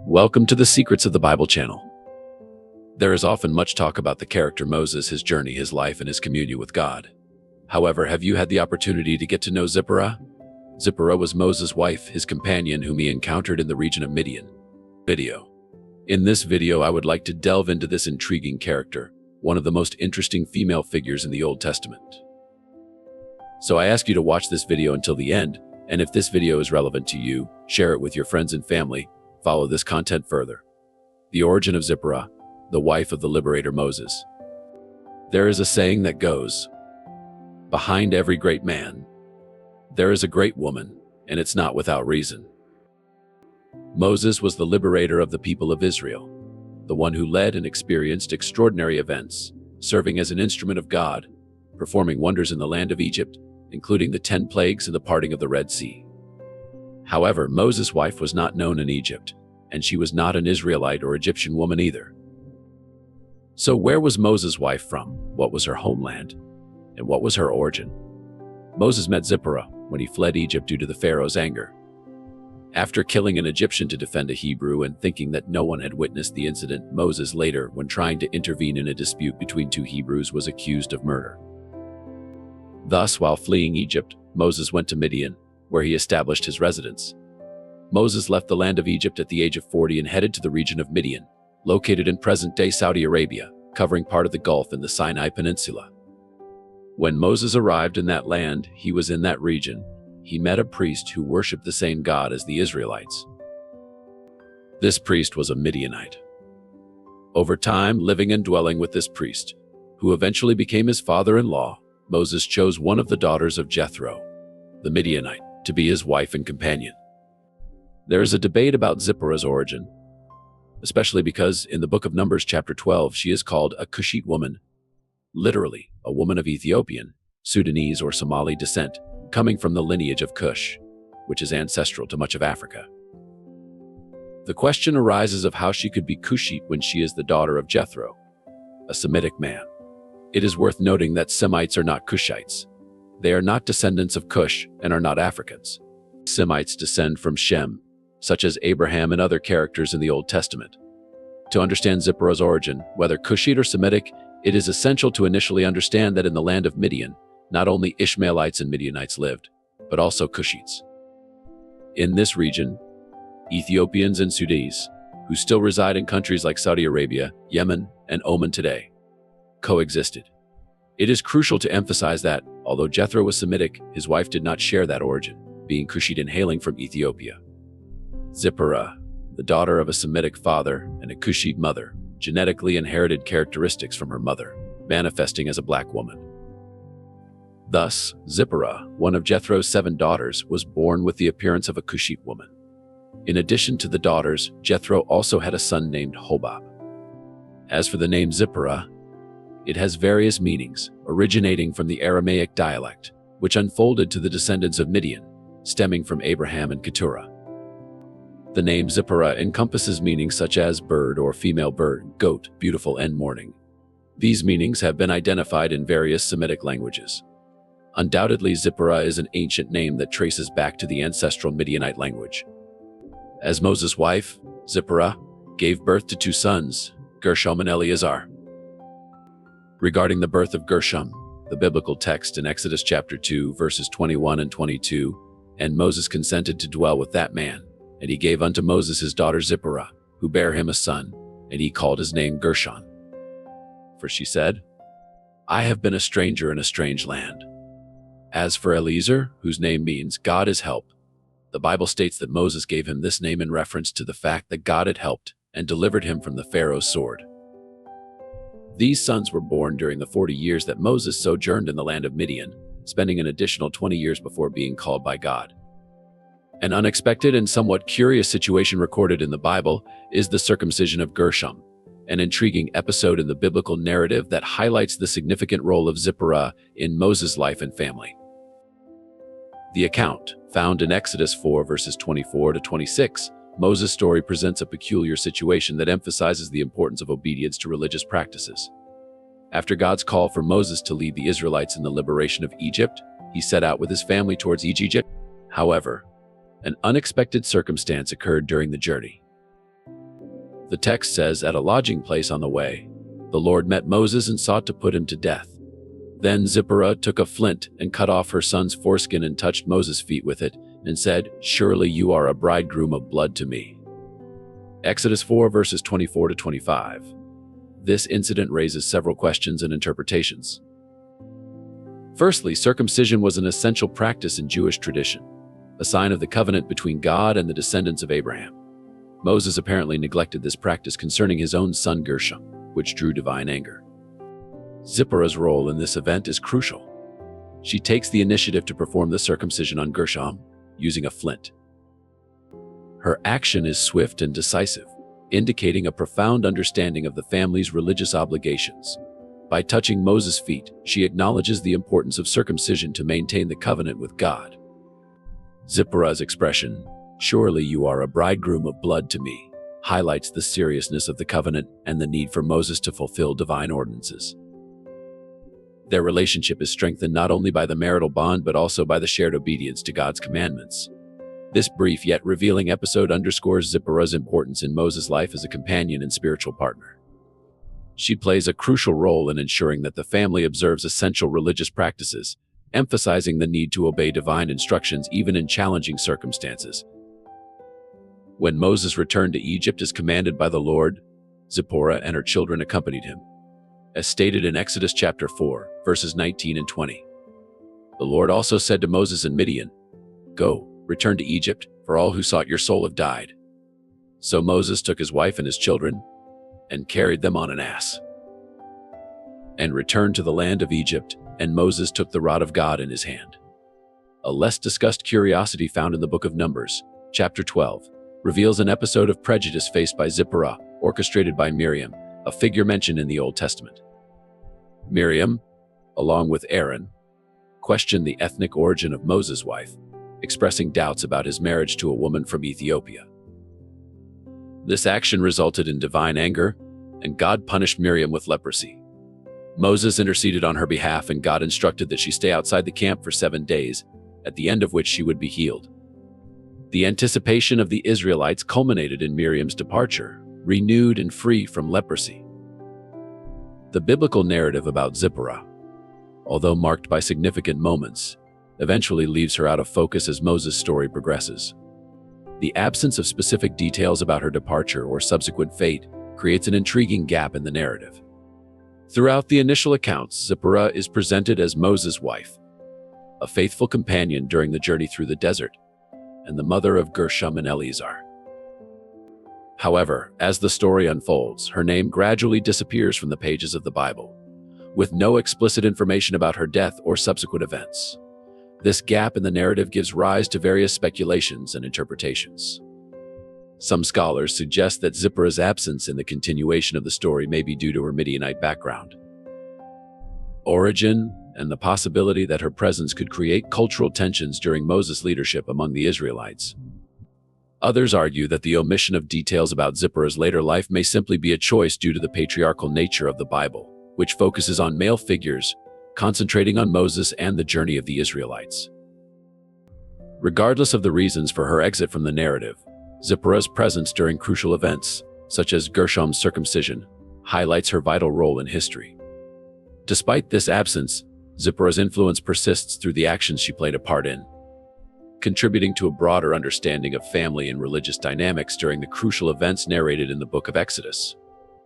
Welcome to the Secrets of the Bible channel. There is often much talk about the character Moses, his journey, his life, and his communion with God. However, have you had the opportunity to get to know ZIPPORAH? ZIPPORAH was Moses' wife, his companion, whom he encountered in the region of Midian. In this video, I would like to delve into this intriguing character, one of the most interesting female figures in the Old Testament. So I ask you to watch this video until the end, and if this video is relevant to you, share it with your friends and family. Follow this content further. The origin of ZIPPORAH, the wife of the liberator Moses. There is a saying that goes, "Behind every great man, there is a great woman, and it's not without reason." Moses was the liberator of the people of Israel, the one who led and experienced extraordinary events, serving as an instrument of God, performing wonders in the land of Egypt, including the 10 plagues and the parting of the Red Sea. However, Moses' wife was not known in Egypt, and she was not an Israelite or Egyptian woman either. So where was Moses' wife from? What was her homeland? And what was her origin? Moses met ZIPPORAH when he fled Egypt due to the Pharaoh's anger. After killing an Egyptian to defend a Hebrew and thinking that no one had witnessed the incident, Moses later, when trying to intervene in a dispute between two Hebrews, was accused of murder. Thus, while fleeing Egypt, Moses went to Midian, where he established his residence. Moses left the land of Egypt at the age of 40 and headed to the region of Midian, located in present-day Saudi Arabia, covering part of the Gulf and the Sinai Peninsula. When Moses arrived in that land, he was in that region. He met a priest who worshipped the same God as the Israelites. This priest was a Midianite. Over time, living and dwelling with this priest, who eventually became his father-in-law, Moses chose one of the daughters of Jethro, the Midianite, to be his wife and companion. There is a debate about ZIPPORAH's origin, especially because in the book of Numbers chapter 12, she is called a Cushite woman, literally a woman of Ethiopian, Sudanese, or Somali descent, coming from the lineage of Cush, which is ancestral to much of Africa. The question arises of how she could be Cushite when she is the daughter of Jethro, a Semitic man. It is worth noting that Semites are not Cushites. They are not descendants of Cush and are not Africans. Semites descend from Shem, such as Abraham and other characters in the Old Testament. To understand ZIPPORAH's origin, whether Cushite or Semitic, it is essential to initially understand that in the land of Midian, not only Ishmaelites and Midianites lived, but also Cushites. In this region, Ethiopians and Sudanese, who still reside in countries like Saudi Arabia, Yemen, and Oman today, coexisted. It is crucial to emphasize that, although Jethro was Semitic, his wife did not share that origin, being Cushite and hailing from Ethiopia. ZIPPORAH, the daughter of a Semitic father and a Cushite mother, genetically inherited characteristics from her mother, manifesting as a black woman. Thus, ZIPPORAH, one of Jethro's 7 daughters, was born with the appearance of a Cushite woman. In addition to the daughters, Jethro also had a son named Hobab. As for the name ZIPPORAH, it has various meanings, originating from the Aramaic dialect, which unfolded to the descendants of Midian, stemming from Abraham and Keturah. The name ZIPPORAH encompasses meanings such as bird or female bird, goat, beautiful, and morning. These meanings have been identified in various Semitic languages. Undoubtedly, ZIPPORAH is an ancient name that traces back to the ancestral Midianite language. As Moses' wife, ZIPPORAH gave birth to 2 sons, Gershom and Eleazar. Regarding the birth of Gershom, the biblical text in Exodus chapter 2, verses 21 and 22, "And Moses consented to dwell with that man, and he gave unto Moses his daughter ZIPPORAH, who bare him a son, and he called his name Gershom. For she said, I have been a stranger in a strange land." As for Eleazar, whose name means God is help, the Bible states that Moses gave him this name in reference to the fact that God had helped and delivered him from the Pharaoh's sword. These sons were born during the 40 years that Moses sojourned in the land of Midian, spending an additional 20 years before being called by God. An unexpected and somewhat curious situation recorded in the Bible is the circumcision of Gershom, an intriguing episode in the biblical narrative that highlights the significant role of ZIPPORAH in Moses' life and family. The account, found in Exodus 4 verses 24 to 26, Moses' story presents a peculiar situation that emphasizes the importance of obedience to religious practices. After God's call for Moses to lead the Israelites in the liberation of Egypt, he set out with his family towards Egypt. However, an unexpected circumstance occurred during the journey. The text says, "At a lodging place on the way, the Lord met Moses and sought to put him to death. Then Zipporah took a flint and cut off her son's foreskin and touched Moses' feet with it and said, 'Surely you are a bridegroom of blood to me.'" Exodus 4 verses 24 to 25. This incident raises several questions and interpretations. Firstly, circumcision was an essential practice in Jewish tradition, a sign of the covenant between God and the descendants of Abraham. Moses apparently neglected this practice concerning his own son Gershom, which drew divine anger. Zipporah's role in this event is crucial. She takes the initiative to perform the circumcision on Gershom using a flint. Her action is swift and decisive, indicating a profound understanding of the family's religious obligations. By touching Moses' feet, she acknowledges the importance of circumcision to maintain the covenant with God. Zipporah's expression, "Surely you are a bridegroom of blood to me," highlights the seriousness of the covenant and the need for Moses to fulfill divine ordinances. Their relationship is strengthened not only by the marital bond but also by the shared obedience to God's commandments. This brief yet revealing episode underscores Zipporah's importance in Moses' life as a companion and spiritual partner. She plays a crucial role in ensuring that the family observes essential religious practices, emphasizing the need to obey divine instructions even in challenging circumstances. When Moses returned to Egypt as commanded by the Lord, Zipporah and her children accompanied him, as stated in Exodus chapter 4, verses 19 and 20. The Lord also said to Moses in Midian, "Go, return to Egypt, for all who sought your soul have died." So Moses took his wife and his children and carried them on an ass and returned to the land of Egypt, and Moses took the rod of God in his hand. A less discussed curiosity found in the book of Numbers, chapter 12, reveals an episode of prejudice faced by Zipporah, orchestrated by Miriam, a figure mentioned in the Old Testament. Miriam, along with Aaron, questioned the ethnic origin of Moses' wife, expressing doubts about his marriage to a woman from Ethiopia. This action resulted in divine anger, and God punished Miriam with leprosy. Moses interceded on her behalf, and God instructed that she stay outside the camp for 7 days, at the end of which she would be healed. The anticipation of the Israelites culminated in Miriam's departure, renewed and free from leprosy. The biblical narrative about Zipporah, although marked by significant moments, eventually leaves her out of focus as Moses' story progresses. The absence of specific details about her departure or subsequent fate creates an intriguing gap in the narrative. Throughout the initial accounts, Zipporah is presented as Moses' wife, a faithful companion during the journey through the desert, and the mother of Gershom and Eleazar. However, as the story unfolds, her name gradually disappears from the pages of the Bible, with no explicit information about her death or subsequent events. This gap in the narrative gives rise to various speculations and interpretations. Some scholars suggest that Zipporah's absence in the continuation of the story may be due to her Midianite background, origin, and the possibility that her presence could create cultural tensions during Moses' leadership among the Israelites. Others argue that the omission of details about Zipporah's later life may simply be a choice due to the patriarchal nature of the Bible, which focuses on male figures, concentrating on Moses and the journey of the Israelites. Regardless of the reasons for her exit from the narrative, Zipporah's presence during crucial events, such as Gershom's circumcision, highlights her vital role in history. Despite this absence, Zipporah's influence persists through the actions she played a part in, contributing to a broader understanding of family and religious dynamics during the crucial events narrated in the book of Exodus.